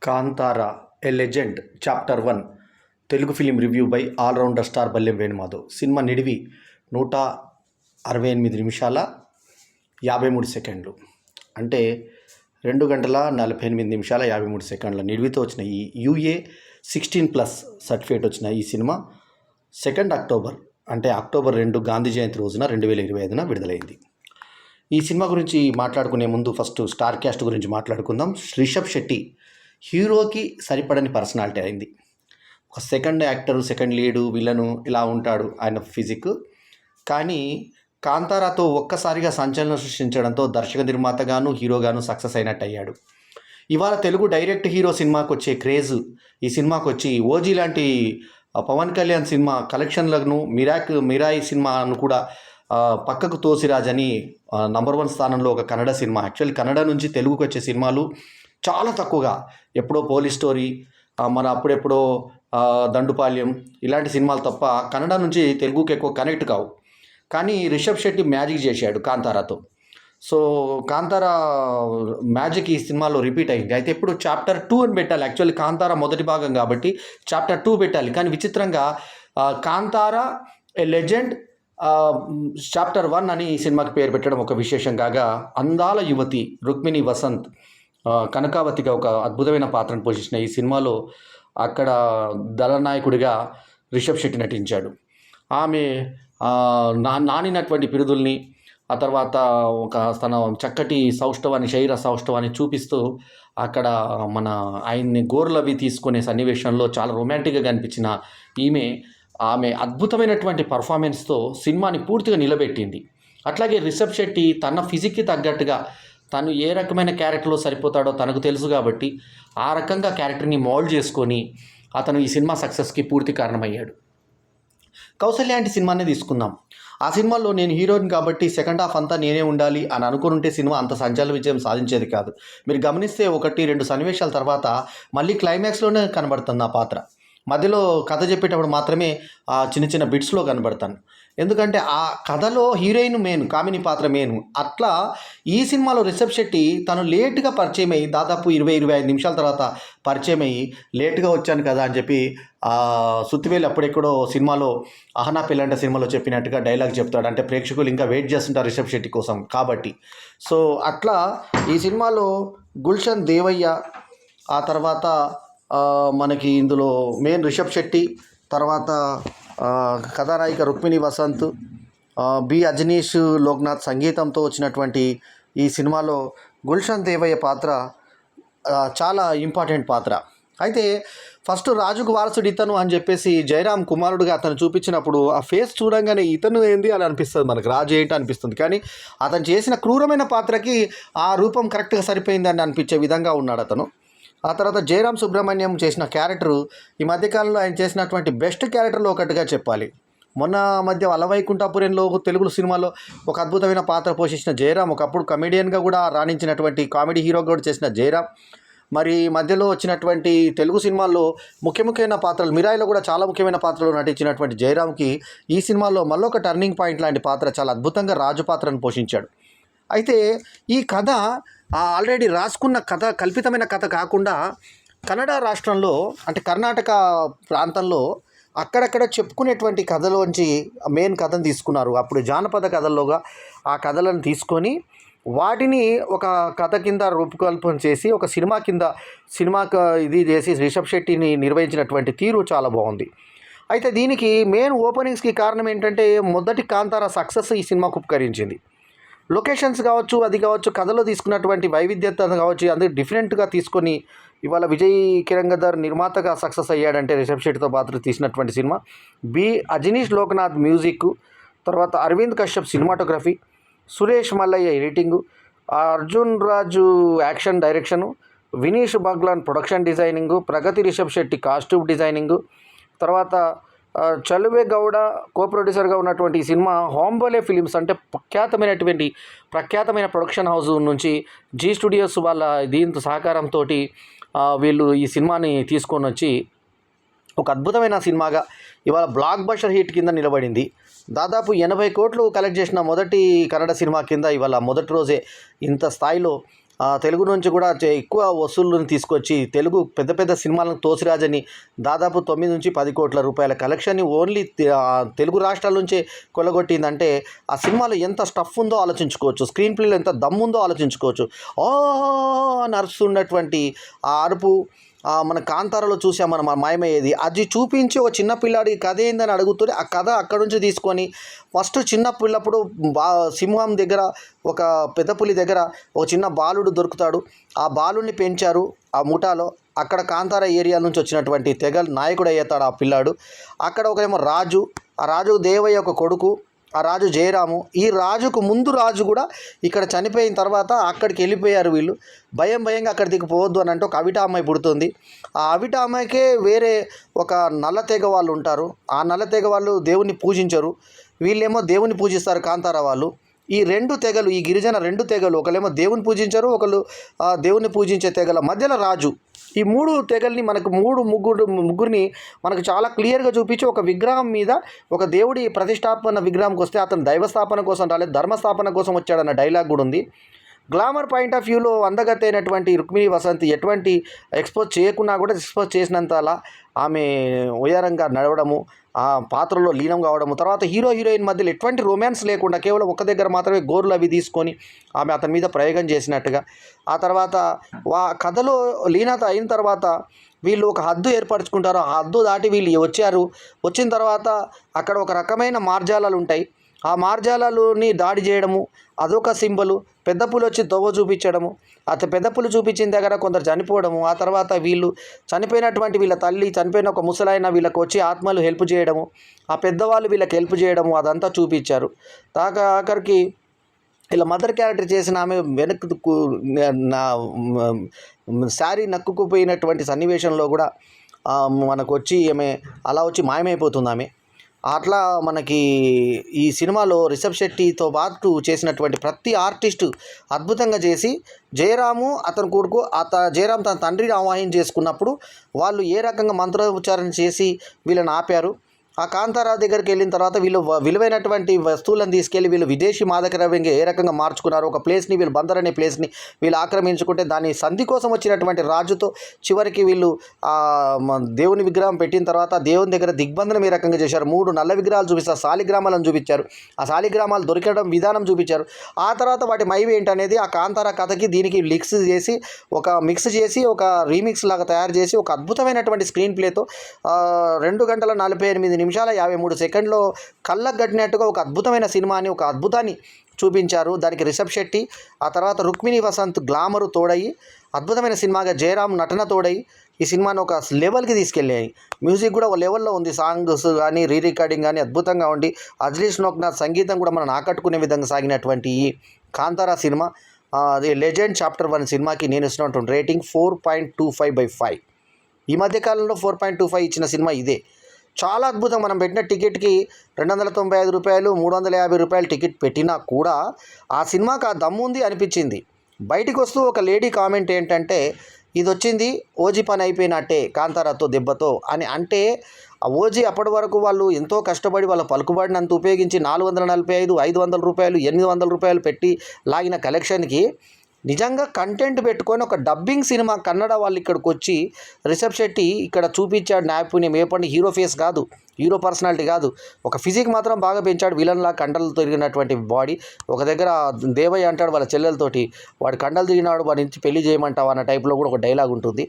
Kantara a legend chapter 1 Telugu film review by allrounder star Ballem Venumadhav. సినిమా నిడివి 168 నిమిషాల 53 సెకండ్లు, అంటే 2 గంటల 48 నిమిషాల 53 సెకండ్ల నిడివితో వచ్చిన ఈ యూఏ 16+ సర్టిఫికేట్ వచ్చిన ఈ సినిమా 2 అక్టోబర్, అంటే అక్టోబర్ 2 గాంధీ జయంతి రోజున 2025న విడుదలైంది. ఈ సినిమా గురించి మాట్లాడుకునే ముందు ఫస్ట్ స్టార్ క్యాస్ట్ గురించి మాట్లాడుకుందాం. రిషబ్ శెట్టి హీరోకి సరిపడని పర్సనాలిటీ అయింది. ఒక second actor, second lead, villain ఇలా ఉంటాడు ఆయన ఫిజిక్. కానీ కాంతారాతో ఒక్కసారిగా సంచలనం సృష్టించడంతో దర్శక నిర్మాతగాను హీరోగాను సక్సెస్ అయినట్టు అయ్యాడు. ఇవాళ తెలుగు డైరెక్ట్ హీరో సినిమాకి వచ్చే క్రేజ్ ఈ సినిమాకి వచ్చి ఓజీ లాంటి పవన్ కళ్యాణ్ సినిమా కలెక్షన్లను మిరాయి సినిమాను కూడా పక్కకు తోసిరాజని నంబర్ 1 స్థానంలో ఒక కన్నడ సినిమా. యాక్చువల్లీ కన్నడ నుంచి తెలుగుకి వచ్చే సినిమాలు చాలా తక్కువగా, ఎప్పుడో పోలీస్ స్టోరీ, మన అప్పుడెప్పుడో దండుపాల్యం ఇలాంటి సినిమాలు తప్ప కన్నడ నుంచి తెలుగుకి ఎక్కువ కనెక్ట్ కావు. కానీ రిషబ్ శెట్టి మ్యాజిక్ చేశాడు కాంతారాతో. సో కాంతారా మ్యాజిక్ ఈ సినిమాలో రిపీట్ అయింది. అయితే ఇప్పుడు చాప్టర్ 2 అని పెట్టాలి. యాక్చువల్లీ కాంతారా మొదటి భాగం కాబట్టి చాప్టర్ 2 పెట్టాలి. కానీ విచిత్రంగా కాంతారా ఏ లెజెండ్ చాప్టర్ 1 అని ఈ సినిమాకి పేరు పెట్టడం ఒక విశేషం కాగా, అందాల యువతి రుక్మిణి వసంత్ కనకావతిగా ఒక అద్భుతమైన పాత్రను పోషించిన ఈ సినిమాలో అక్కడ దళనాయకుడిగా రిషబ్ శెట్టి నటించాడు. ఆమె నానినటువంటి బిరుదుల్ని, ఆ తర్వాత ఒక తన చక్కటి సౌష్ఠవాన్ని, శరీర సౌష్ఠవాన్ని చూపిస్తూ అక్కడ మన ఆయన్ని గోర్లవి తీసుకునే సన్నివేశంలో చాలా రొమాంటిక్గా కనిపించిన ఆమె అద్భుతమైనటువంటి పర్ఫార్మెన్స్తో సినిమాని పూర్తిగా నిలబెట్టింది. అట్లాగే రిషబ్ శెట్టి తన ఫిజిక్కి తగ్గట్టుగా తను ఏ రకమైన క్యారెక్టర్లో సరిపోతాడో తనకు తెలుసు కాబట్టి ఆ రకంగా క్యారెక్టర్ని మోల్డ్ చేసుకొని అతను ఈ సినిమా సక్సెస్కి పూర్తి కారణమయ్యాడు. కౌసల్య అంటే సినిమానే తీసుకుందాం. ఆ సినిమాలో నేను హీరోయిన్ కాబట్టి సెకండ్ హాఫ్ అంతా నేనే ఉండాలి అని అనుకుని ఉంటే సినిమా అంత సంచలన విజయం సాధించేది కాదు. మీరు గమనిస్తే 1-2 సన్నివేశాల తర్వాత మళ్ళీ క్లైమాక్స్లోనే కనబడుతుంది ఆ పాత్ర. మధ్యలో కథ చెప్పేటప్పుడు మాత్రమే చిన్న చిన్న బిట్స్లో కనబడతాను. ఎందుకంటే ఆ కథలో హీరోయిన్ మెయిన్, కామిని పాత్ర మెయిన్. అట్లా ఈ సినిమాలో రిషబ్ శెట్టి తను లేటుగా పరిచయం అయ్యి, దాదాపు 20-25 నిమిషాల తర్వాత పరిచయం అయ్యి, లేటుగా వచ్చాను కదా అని చెప్పి సుత్తివేలు అప్పుడెక్కడో సినిమాలో అహనా పెళ్ళంట సినిమాలో చెప్పినట్టుగా డైలాగ్ చెప్తాడు. అంటే ప్రేక్షకులు ఇంకా వెయిట్ చేస్తుంటారు రిషబ్ శెట్టి కోసం కాబట్టి. సో అట్లా ఈ సినిమాలో గుల్షన్ దేవయ్య, ఆ తర్వాత మనకి ఇందులో మెయిన్ రిషబ్ శెట్టి, తర్వాత కథానాయిక రుక్మిణి వసంత్, బి అజనీష్ లోక్నాథ్ సంగీతంతో వచ్చినటువంటి ఈ సినిమాలో గుల్షన్ దేవయ్య పాత్ర చాలా ఇంపార్టెంట్ పాత్ర. అయితే ఫస్ట్ రాజుకు వారసుడు ఇతను అని చెప్పేసి జయరాం కుమారుడుగా అతను చూపించినప్పుడు ఆ ఫేస్ చూడంగానే ఇతను ఏంది అని అనిపిస్తుంది, మనకు రాజు ఏంటి అనిపిస్తుంది. కానీ అతను చేసిన క్రూరమైన పాత్రకి ఆ రూపం కరెక్ట్గా సరిపోయిందని అనిపించే విధంగా ఉన్నాడు అతను. ఆ తర్వాత జయరాం సుబ్రహ్మణ్యం చేసిన క్యారెక్టరు ఈ మధ్యకాలంలో ఆయన చేసినటువంటి బెస్ట్ క్యారెక్టర్లో ఒకటిగా చెప్పాలి. మొన్న మధ్య వల్లవైకుంఠపురంలో తెలుగు సినిమాలో ఒక అద్భుతమైన పాత్ర పోషించిన జయరాం, ఒకప్పుడు కమెడియన్గా కూడా రాణించినటువంటి కామెడీ హీరోగా కూడా చేసిన జయరాం, మరి మధ్యలో వచ్చినటువంటి తెలుగు సినిమాల్లో ముఖ్యమైన పాత్రలు, మిరాయిలో కూడా చాలా ముఖ్యమైన పాత్రలు నటించినటువంటి జయరాంకి ఈ సినిమాలో మళ్ళొక టర్నింగ్ పాయింట్ లాంటి పాత్ర, చాలా అద్భుతంగా రాజు పాత్రను పోషించాడు. అయితే ఈ కథ ఆల్రెడీ రాసుకున్న కథ, కల్పితమైన కథ కాకుండా కన్నడ రాష్ట్రంలో, అంటే కర్ణాటక ప్రాంతంలో అక్కడక్కడ చెప్పుకునేటువంటి కథలోంచి మెయిన్ కథను తీసుకున్నారు. అప్పుడు జానపద కథల్లోగా ఆ కథలను తీసుకొని వాటిని ఒక కథ కింద రూపకల్పన చేసి ఒక సినిమాకి ఇది చేసి రిషబ్ శెట్టిని నిర్వహించినటువంటి తీరు చాలా బాగుంది. అయితే దీనికి మెయిన్ ఓపెనింగ్స్కి కారణం ఏంటంటే, మొదటి కాంతారా సక్సెస్ ఈ సినిమాకు ఉపకరించింది. లొకేషన్స్ కావచ్చు, అది కావచ్చు, కథలో తీసుకున్నటువంటి వైవిధ్యత కావచ్చు, అందుకే డిఫరెంట్గా తీసుకొని ఇవాళ విజయ్ కిరంగదర్ నిర్మాతగా సక్సెస్ అయ్యాడంటే రిషబ్ శెట్టితో పాత్ర తీసినటువంటి సినిమా. బి అజనీష్ లోక్నాథ్ మ్యూజిక్, తర్వాత Aravind Kashyap cinematography, Suresh Mallaiah editing, Arjun Raju action direction, Vineesh Baglan production designing, Pragathi Rishab Shetty costume designing, తర్వాత చలువే గౌడ కో ప్రొడ్యూసర్గా ఉన్నటువంటి ఈ సినిమా హోంబోలే ఫిలిమ్స్ అంటే ప్రఖ్యాతమైన ప్రొడక్షన్ హౌస్ నుంచి జీ స్టూడియోస్ వాళ్ళ దీంతో సహకారంతో వీళ్ళు ఈ సినిమాని తీసుకొని వచ్చి ఒక అద్భుతమైన సినిమాగా ఇవాళ బ్లాక్ బస్టర్ హిట్ కింద నిలబడింది. దాదాపు 80 కోట్లు కలెక్ట్ చేసిన మొదటి కన్నడ సినిమా కింద ఇవాళ మొదటి రోజే ఇంత స్థాయిలో తెలుగు నుంచి కూడా ఎక్కువ వసూళ్ళను తీసుకొచ్చి తెలుగు పెద్ద పెద్ద సినిమాలను తోసిరాజని దాదాపు 9 నుంచి 10 కోట్ల రూపాయల కలెక్షన్ని ఓన్లీ తెలుగు రాష్ట్రాల నుంచే కొల్లగొట్టిందంటే ఆ సినిమాలో ఎంత స్టఫ్ ఉందో ఆలోచించుకోవచ్చు, స్క్రీన్ ప్లేలో ఎంత దమ్ముందో ఆలోచించుకోవచ్చు. ఓ అని అరుస్తున్నటువంటి ఆ అరుపు మన కాంతారలో చూసాం మనం మాయమయ్యేది. అది చూపించి ఒక చిన్న పిల్లాడి కథ ఏందని అడుగుతుంటే ఆ కథ అక్కడ నుంచి తీసుకొని ఫస్ట్ చిన్న పిల్లప్పుడు సింహం దగ్గర ఒక పెద్ద పులి దగ్గర ఒక చిన్న బాలుడు దొరుకుతాడు. ఆ బాలుడిని పెంచారు ఆ ముఠాలో. అక్కడ కాంతార ఏరియా నుంచి వచ్చినటువంటి తెగ నాయకుడు అయ్యేతాడు ఆ పిల్లాడు. అక్కడ ఒకరేమో రాజు, ఆ రాజు దేవయ్య ఒక కొడుకు, ఆ రాజు జయరాము. ఈ రాజుకు ముందు రాజు కూడా ఇక్కడ చనిపోయిన తర్వాత అక్కడికి వెళ్ళిపోయారు వీళ్ళు. భయంగా అక్కడ దిగిపోవద్దు అని అంటే ఒక అవిట అమ్మాయి పుడుతుంది. ఆ అవిట అమ్మాయికే వేరే ఒక నల్ల తెగ వాళ్ళు ఉంటారు. ఆ నల్ల తెగ వాళ్ళు దేవుణ్ణి పూజించరు, వీళ్ళేమో దేవుని పూజిస్తారు కాంతార వాళ్ళు. ఈ గిరిజన 2 తెగలు, ఒకళ్ళేమో దేవుని పూజించరు, ఒకళ్ళు దేవుని పూజించే తెగల మధ్యలో రాజు. ఈ 3 తెగల్ని మనకు ముగ్గురిని మనకు చాలా క్లియర్గా చూపించి ఒక విగ్రహం మీద ఒక దేవుడి ప్రతిష్టాపన విగ్రహంకి వస్తే అతను దైవస్థాపన కోసం రాలేదు, ధర్మస్థాపన కోసం వచ్చాడన్న డైలాగ్ కూడా ఉంది. గ్లామర్ పాయింట్ ఆఫ్ వ్యూలో అందగత్తె అయినటువంటి రుక్మిణి వసంతి ఎటువంటి ఎక్స్పోజ్ చేయకున్నా కూడా ఎక్స్పోజ్ చేసినంతలా ఆమె ఉయారంగా నడవడము, ఆ పాత్రలో లీనం కావడము, తర్వాత హీరోయిన్ మధ్యలో ఎటువంటి రొమాన్స్ లేకుండా కేవలం ఒక దగ్గర మాత్రమే గోర్లు అవి తీసుకొని ఆమె అతని మీద ప్రయోగం చేసినట్టుగా. ఆ తర్వాత కథలో లీనత అయిన తర్వాత వీళ్ళు ఒక హద్దు ఏర్పరచుకుంటారు. ఆ హద్దు దాటి వీళ్ళు వచ్చిన తర్వాత అక్కడ ఒక రకమైన మార్జాలాలు ఉంటాయి. ఆ మార్జాలని దాడి చేయడము అదొక సింబలు. పెద్ద పులి వచ్చి తొవ్వ చూపించడము, పెద్ద పులి చూపించిన దగ్గర కొందరు చనిపోవడము, ఆ తర్వాత వీళ్ళు చనిపోయినటువంటి వీళ్ళ తల్లి, చనిపోయిన ఒక ముసలాయన వీళ్ళకి వచ్చి ఆత్మలు హెల్ప్ చేయడము, ఆ పెద్దవాళ్ళు వీళ్ళకి హెల్ప్ చేయడము, అదంతా చూపించారు. ఆఖరికి ఇలా మదర్ క్యారెక్టర్ చేసిన ఆమె వెనక్కు శారీ నక్కుకుపోయినటువంటి సన్నివేశంలో కూడా మనకు వచ్చి ఆమె అలా వచ్చి మాయమైపోతుంది ఆమె. అట్లా మనకి ఈ సినిమాలో రిషబ్ శెట్టితో పాటు చేసినటువంటి ప్రతి ఆర్టిస్టు అద్భుతంగా చేసి, జయరాము అతని కొడుకు జయరాం తన తండ్రిని ఆవాహన చేసుకున్నప్పుడు వాళ్ళు ఏ రకంగా మంత్రోచ్చారణ చేసి వీళ్ళని ఆపారు. ఆ కాంతారా దగ్గరికి వెళ్ళిన తర్వాత వీళ్ళు విలువైనటువంటి వస్తువులను తీసుకెళ్ళి వీళ్ళు విదేశీ మాదక ద్రవ్యంగా ఏ రకంగా మార్చుకున్నారు. ఒక ప్లేస్ని వీళ్ళు బందర్ అనే ప్లేస్ని వీళ్ళు ఆక్రమించుకుంటే దాని సంధి కోసం వచ్చినటువంటి రాజుతో చివరికి వీళ్ళు దేవుని విగ్రహం పెట్టిన తర్వాత దేవుని దగ్గర దిగ్బంధనం ఏ రకంగా చేశారు. 3 నల్ల విగ్రహాలు చూపిస్తారు, శాలిగ్రామాలను చూపించారు. ఆ శాలిగ్రామాలు దొరికడం విధానం చూపించారు. ఆ తర్వాత వాటి మైవి ఏంటనేది ఆ కాంతారా కథకి దీనికి మిక్స్ చేసి ఒక రీమిక్స్ లాగా తయారు చేసి ఒక అద్భుతమైనటువంటి స్క్రీన్ ప్లేతో 2 గంటల 48 నిమిషాల 53 సెకండ్లో కళ్ళకు కట్టినట్టుగా ఒక అద్భుతమైన సినిమాని, ఒక అద్భుతాన్ని చూపించారు. దానికి రిషబ్ శెట్టి, ఆ తర్వాత రుక్మిణి వసంత్ గ్లామరు తోడయి అద్భుతమైన సినిమాగా జయరాం నటన తోడయి ఈ సినిమాని ఒక లెవెల్కి తీసుకెళ్ళాయి. మ్యూజిక్ కూడా ఒక లెవెల్లో ఉంది, సాంగ్స్ కానీ రికార్డింగ్ కానీ అద్భుతంగా ఉండి అజ్లీష్ నోక్నాథ్ సంగీతం కూడా మనం ఆకట్టుకునే విధంగా సాగినటువంటి ఈ కాంతారా సినిమా అది లెజెండ్ చాప్టర్ 1 సినిమాకి నేను ఇస్తున్నటువంటి రేటింగ్ 4.25/5. ఈ మధ్యకాలంలో 4.25 ఇచ్చిన సినిమా ఇదే. చాలా అద్భుతం. మనం పెట్టిన టికెట్కి ₹295, ₹350 టికెట్ పెట్టినా కూడా ఆ సినిమాకి ఆ దమ్ము ఉంది అనిపించింది. బయటికి వస్తూ ఒక లేడీ కామెంట్ ఏంటంటే, ఇది వచ్చింది ఓజీ పని అయిపోయినట్టే కాంతారాతో దెబ్బతో అని. అంటే ఆ ఓజీ అప్పటి వరకు వాళ్ళు ఎంతో కష్టపడి వాళ్ళ పలుకుబడినంత ఉపయోగించి ₹445, ₹500, ₹800 పెట్టి లాగిన కలెక్షన్కి నిజంగా కంటెంట్ పెట్టుకొని ఒక డబ్బింగ్ సినిమా కన్నడ వాళ్ళు ఇక్కడికి వచ్చి రిషబ్ శెట్టి ఇక్కడ చూపించాడు నైపుణ్యం. ఏపండి హీరో ఫేస్ కాదు, హీరో పర్సనాలిటీ కాదు, ఒక ఫిజిక్ మాత్రం బాగా పెంచాడు. విలన్లా కండలు తిరిగినటువంటి బాడీ. ఒక దగ్గర దేవయ్య అంటాడు వాళ్ళ చెల్లెలతోటి, వాడు కండలు తిరిగినాడు, వాడి నుంచి పెళ్లి చేయమంటావు అన్న టైప్లో కూడా ఒక డైలాగ్ ఉంటుంది.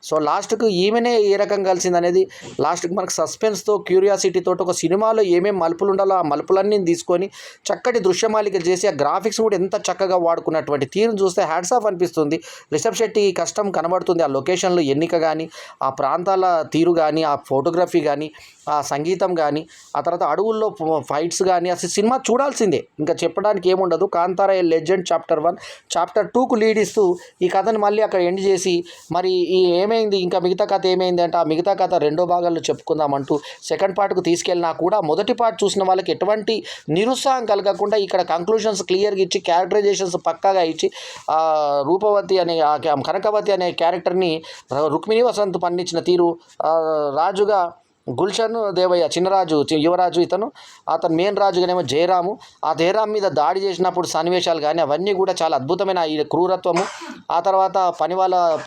సో లాస్ట్కు ఈమెనే ఏ రకంగా కలిసింది అనేది లాస్ట్కి మనకు సస్పెన్స్తో క్యూరియాసిటీతో ఒక సినిమాలో ఏమేమి మలుపులు ఉండాలో ఆ మలుపులన్నీ తీసుకొని చక్కటి దృశ్యమాలిక చేసి ఆ గ్రాఫిక్స్ కూడా ఎంత చక్కగా వాడుకున్నటువంటి తీరును చూస్తే హ్యాట్స్ ఆఫ్ అనిపిస్తుంది. రిషబ్ శెట్టి కష్టం కనబడుతుంది. ఆ లొకేషన్లో ఎన్నిక కానీ, ఆ ప్రాంతాల తీరు కానీ, ఆ ఫోటోగ్రఫీ కానీ, ఆ సంగీతం కానీ, ఆ తర్వాత అడవుల్లో ఫైట్స్ కానీ, అసలు సినిమా చూడాల్సిందే, ఇంకా చెప్పడానికి ఏముండదు. కాంతారా లెజెండ్ చాప్టర్ 1 చాప్టర్ 2కు లీడ్ ఇస్తూ ఈ కథను మళ్ళీ అక్కడ ఎండ్ చేసి మరి ఈ ఏమైంది ఇంకా మిగతా కథ ఏమైంది అంటే ఆ మిగతా కథ 2వ భాగాల్లో చెప్పుకుందామంటూ సెకండ్ పార్ట్కు తీసుకెళ్ళినా కూడా మొదటి పార్ట్ చూసిన వాళ్ళకి ఎటువంటి నిరుత్సాహం కలగకుండా ఇక్కడ కంక్లూషన్స్ క్లియర్గా ఇచ్చి క్యారెక్టరైజేషన్స్ పక్కాగా ఇచ్చి రూపవతి అనే కనకవతి అనే క్యారెక్టర్ని రుక్మిణి వసంత్ పండించిన తీరు, రాజుగా గుల్షన్ దేవయ్య చిన్నరాజు యువరాజు అతను మెయిన్ రాజుగానేమో జయరాము. ఆ జయరాం మీద దాడి చేసినప్పుడు సన్నివేశాలు కానీ అవన్నీ కూడా చాలా అద్భుతమైన ఈ క్రూరత్వము, ఆ తర్వాత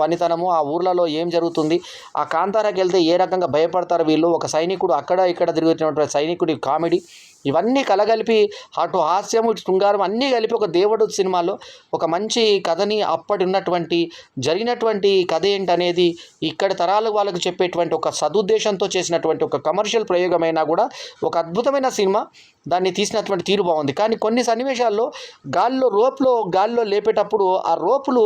పనితనము, ఆ ఊర్లలో ఏం జరుగుతుంది, ఆ కాంతారాకి వెళ్తే ఏ రకంగా భయపడతారు వీళ్ళు, ఒక సైనికుడు అక్కడ ఇక్కడ తిరుగుతున్నటువంటి సైనికుడి కామెడీ, ఇవన్నీ కలగలిపి అటు హాస్యము శృంగారం అన్నీ కలిపి ఒక దేవుడు సినిమాలో ఒక మంచి కథని అప్పటి ఉన్నటువంటి జరిగినటువంటి కథ ఏంటనేది ఇక్కడ తరాల వాళ్ళకు చెప్పేటువంటి ఒక సదుద్దేశంతో చేసినటువంటి ఒక కమర్షియల్ ప్రయోగమైనా కూడా ఒక అద్భుతమైన సినిమా. దాన్ని తీసినటువంటి తీరు బాగుంది. కానీ కొన్ని సన్నివేశాల్లో గాల్లో లేపేటప్పుడు ఆ రోపులు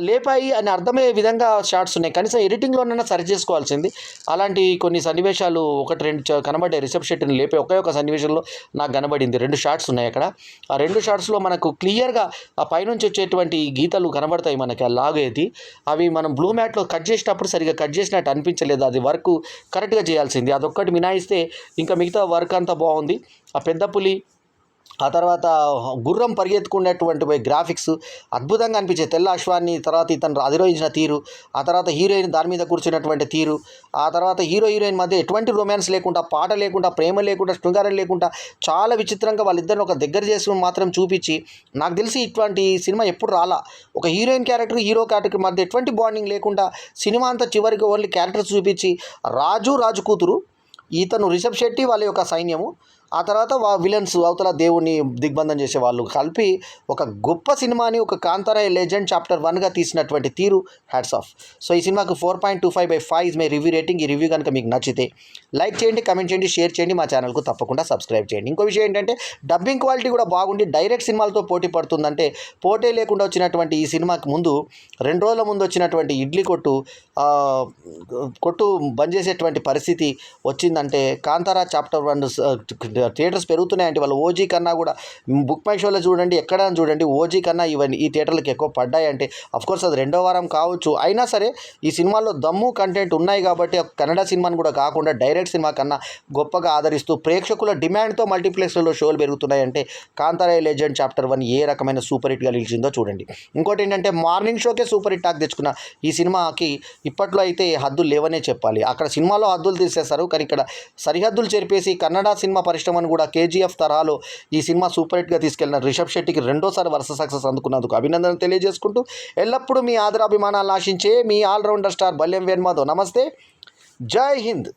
లేపాయి అని అర్థమయ్యే విధంగా షాట్స్ ఉన్నాయి. కనీసం ఎడిటింగ్లోనైనా సరి చేసుకోవాల్సింది. అలాంటి కొన్ని సన్నివేశాలు ఒకటి రెండు కనబడ్డాయి. రిషబ్ శెట్టిని లేపే ఒక సన్నివేశంలో నాకు కనబడింది. 2 షాట్స్ ఉన్నాయి అక్కడ. ఆ 2 షాట్స్లో మనకు క్లియర్గా ఆ పైనుంచి వచ్చేటువంటి గీతలు కనబడతాయి మనకి, ఆ లాగేది. అవి మనం బ్లూ మ్యాట్లో కట్ చేసేటప్పుడు సరిగా కట్ చేసినట్టు అనిపించలేదు. అది వర్క్ కరెక్ట్గా చేయాల్సింది. అదొక్కటి మినాయిస్తే ఇంకా మిగతా వర్క్ అంతా బాగుంది. ఆ పెద్ద పులి, ఆ తర్వాత గుర్రం పరిగెత్తుకునేటువంటి గ్రాఫిక్స్ అద్భుతంగా అనిపించే తెల్ల అశ్వాన్ని, తర్వాత ఇతను అధిరోహించిన తీరు, ఆ తర్వాత హీరోయిన్ దాని మీద కూర్చున్నటువంటి తీరు, ఆ తర్వాత హీరోయిన్ మధ్య ఎటువంటి రొమాన్స్ లేకుండా, పాట లేకుండా, ప్రేమ లేకుండా, శృంగారం లేకుండా చాలా విచిత్రంగా వాళ్ళిద్దరిని ఒక దగ్గర చేసుకుని మాత్రం చూపించి, నాకు తెలిసి ఇటువంటి సినిమా ఎప్పుడు రాలా. ఒక హీరోయిన్ క్యారెక్టర్ హీరో క్యారెక్టర్ మధ్య ఎటువంటి బాండింగ్ లేకుండా సినిమా అంతా చివరికి ఓన్లీ క్యారెక్టర్స్ చూపించి రాజు కూతురు, ఇతను రిషబ్ శెట్టి వాళ్ళ యొక్క సైన్యము, ఆ తర్వాత విలన్స్ అవతల దేవుణ్ణి దిగ్బంధం చేసే వాళ్ళు కలిపి ఒక గొప్ప సినిమాని ఒక కాంతారా లెజెండ్ చాప్టర్ 1గా తీసినటువంటి తీరు హ్యాట్స్ ఆఫ్. సో ఈ సినిమాకు 4.25/5 ఇస్ మై రివ్యూ రేటింగ్. ఈ రివ్యూ కనుక మీకు నచ్చితే లైక్ చేయండి, కమెంట్ చేయండి, షేర్ చేయండి, మా ఛానల్కు తప్పకుండా సబ్స్క్రైబ్ చేయండి. ఇంకో విషయం ఏంటంటే డబ్బింగ్ క్వాలిటీ కూడా బాగుండి డైరెక్ట్ సినిమాలతో పోటీ పడుతుందంటే పోటీ లేకుండా వచ్చినటువంటి ఈ సినిమాకి ముందు 2 రోజుల ముందు వచ్చినటువంటి ఇడ్లీ కొట్టు బంద్ చేసేటువంటి పరిస్థితి వచ్చిందంటే కాంతారా చాప్టర్ 1 థియేటర్స్ పెరుగుతున్నాయంటే వాళ్ళ ఓజీ కన్నా కూడా బుక్ మై షోలో చూడండి, ఎక్కడ చూడండి, ఓజీ కన్నా ఈ థియేటర్లకు ఎక్కువ పడ్డాయంటే అఫ్కోర్స్ అది 2వ వారం కావచ్చు. అయినా సరే ఈ సినిమాలో దమ్ము కంటెంట్ ఉన్నాయి కాబట్టి కన్నడ సినిమాని కూడా కాకుండా డైరెక్ట్ సినిమా కన్నా గొప్పగా ఆదరిస్తూ ప్రేక్షకుల డిమాండ్తో మల్టీప్లెక్స్లలో షోలు పెరుగుతున్నాయంటే కాంతారా లెజెండ్ చాప్టర్ 1 ఏ రకమైన సూపర్ హిట్గా నిలిచిందో చూడండి. ఇంకోటి ఏంటంటే మార్నింగ్ షోకే సూపర్ హిట్ టాక్ తెచ్చుకున్న ఈ సినిమాకి ఇప్పట్లో అయితే హద్దులు లేవనే చెప్పాలి. అక్కడ సినిమాలో హద్దులు తీసేస్తారు, కానీ ఇక్కడ సరిహద్దులు చెరిపేసి కన్నడ సినిమా పరిశ్రమను కూడా కేజీఎఫ్ తరహాలో ఈ సినిమా సూపర్ హిట్గా తీసుకెళ్లిన రిషబ్ శెట్టికి 2వ సారి వరుస సక్సెస్ అందుకున్నందుకు అభినందనలు తెలియజేసుకుంటూ ఎల్లప్పుడూ మీ ఆదరాభిమానాలు ఆశించే మీ ఆల్రౌండర్ స్టార్ బల్యం వేణ్ మాధవ్. నమస్తే, జై హింద్.